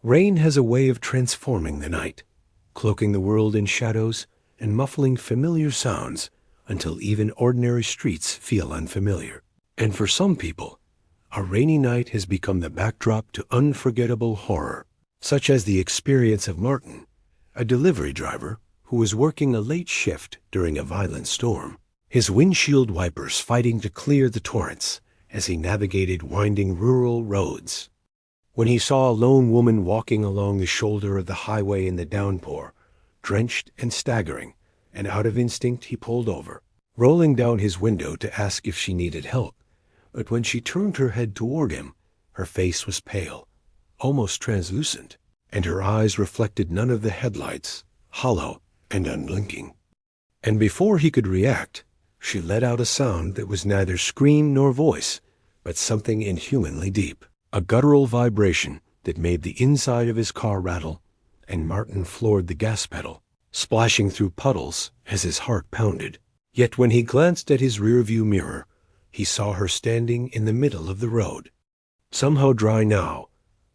Rain has a way of transforming the night, cloaking the world in shadows and muffling familiar sounds until even ordinary streets feel unfamiliar. And for some people, a rainy night has become the backdrop to unforgettable horror, such as the experience of Martin, a delivery driver who was working a late shift during a violent storm, his windshield wipers fighting to clear the torrents as he navigated winding rural roads. When he saw a lone woman walking along the shoulder of the highway in the downpour, drenched and staggering, and out of instinct he pulled over, rolling down his window to ask if she needed help. But when she turned her head toward him, her face was pale, almost translucent, and her eyes reflected none of the headlights, hollow and unblinking. And before he could react, she let out a sound that was neither scream nor voice, but something inhumanly deep. A guttural vibration that made the inside of his car rattle, and Martin floored the gas pedal, splashing through puddles as his heart pounded. Yet when he glanced at his rearview mirror, he saw her standing in the middle of the road, somehow dry now,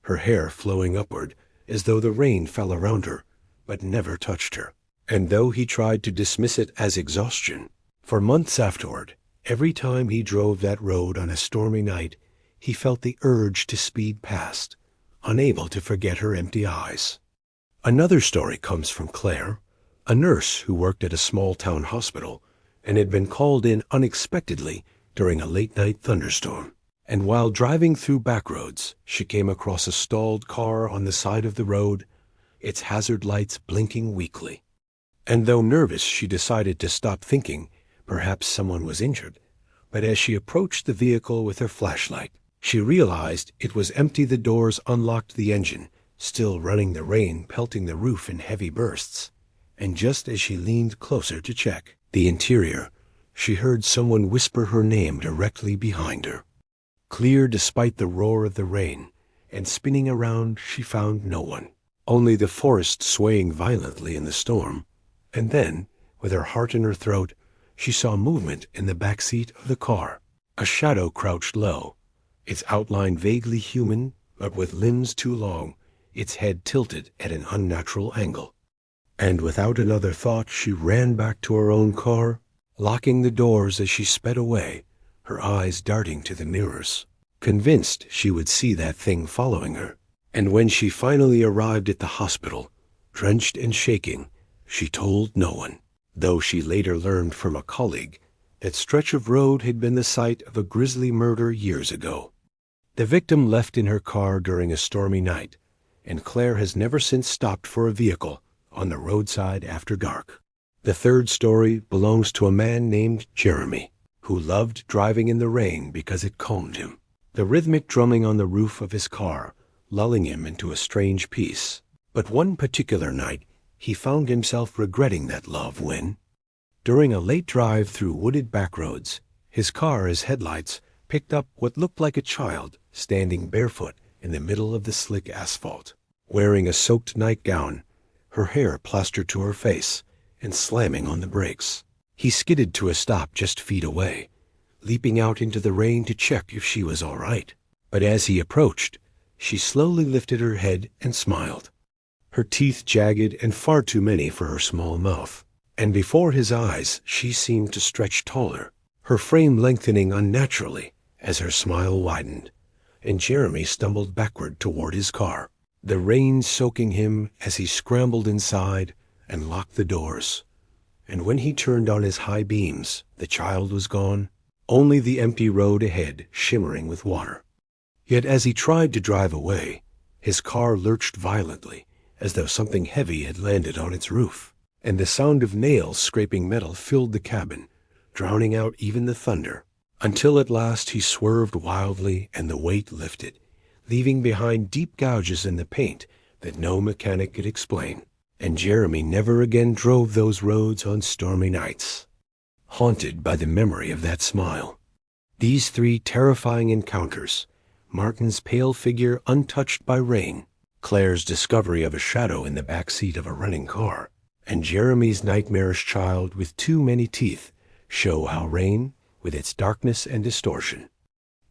her hair flowing upward as though the rain fell around her, but never touched her. And though he tried to dismiss it as exhaustion, for months afterward, every time he drove that road on a stormy night, he felt the urge to speed past, unable to forget her empty eyes. Another story comes from Claire, a nurse who worked at a small-town hospital and had been called in unexpectedly during a late-night thunderstorm. And while driving through back roads, she came across a stalled car on the side of the road, its hazard lights blinking weakly. And though nervous, she decided to stop thinking perhaps someone was injured. But as she approached the vehicle with her flashlight, she realized it was empty. The doors unlocked the engine, still running, the rain pelting the roof in heavy bursts. And just as she leaned closer to check the interior, she heard someone whisper her name directly behind her. Clear despite the roar of the rain, and spinning around, she found no one, only the forest swaying violently in the storm. And then, with her heart in her throat, she saw movement in the back seat of the car. A shadow crouched low, its outline vaguely human, but with limbs too long, its head tilted at an unnatural angle. And without another thought, she ran back to her own car, locking the doors as she sped away, her eyes darting to the mirrors, convinced she would see that thing following her. And when she finally arrived at the hospital, drenched and shaking, she told no one, though she later learned from a colleague that stretch of road had been the site of a grisly murder years ago. The victim left in her car during a stormy night, and Claire has never since stopped for a vehicle on the roadside after dark. The third story belongs to a man named Jeremy, who loved driving in the rain because it calmed him, the rhythmic drumming on the roof of his car lulling him into a strange peace. But one particular night, he found himself regretting that love when, during a late drive through wooded backroads, his car's headlights picked up what looked like a child standing barefoot in the middle of the slick asphalt, wearing a soaked nightgown, her hair plastered to her face, and slamming on the brakes. He skidded to a stop just feet away, leaping out into the rain to check if she was all right. But as he approached, she slowly lifted her head and smiled, her teeth jagged and far too many for her small mouth. And before his eyes, she seemed to stretch taller, her frame lengthening unnaturally as her smile widened. And Jeremy stumbled backward toward his car, the rain soaking him as he scrambled inside and locked the doors. And when he turned on his high beams, the child was gone, only the empty road ahead shimmering with water. Yet as he tried to drive away, his car lurched violently, as though something heavy had landed on its roof, and the sound of nails scraping metal filled the cabin, drowning out even the thunder, until at last he swerved wildly and the weight lifted, leaving behind deep gouges in the paint that no mechanic could explain. And Jeremy never again drove those roads on stormy nights, haunted by the memory of that smile. These three terrifying encounters, Martin's pale figure untouched by rain, Claire's discovery of a shadow in the back seat of a running car, and Jeremy's nightmarish child with too many teeth, show how rain, with its darkness and distortion,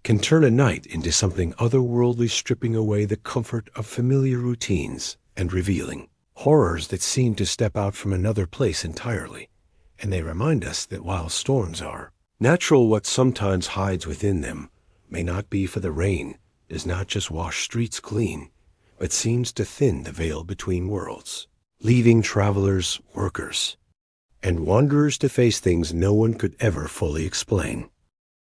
can turn a night into something otherworldly, stripping away the comfort of familiar routines and revealing horrors that seem to step out from another place entirely. And they remind us that while storms are natural, what sometimes hides within them may not be, for the rain does not just wash streets clean, but seems to thin the veil between worlds, leaving travelers, workers, and wanderers to face things no one could ever fully explain.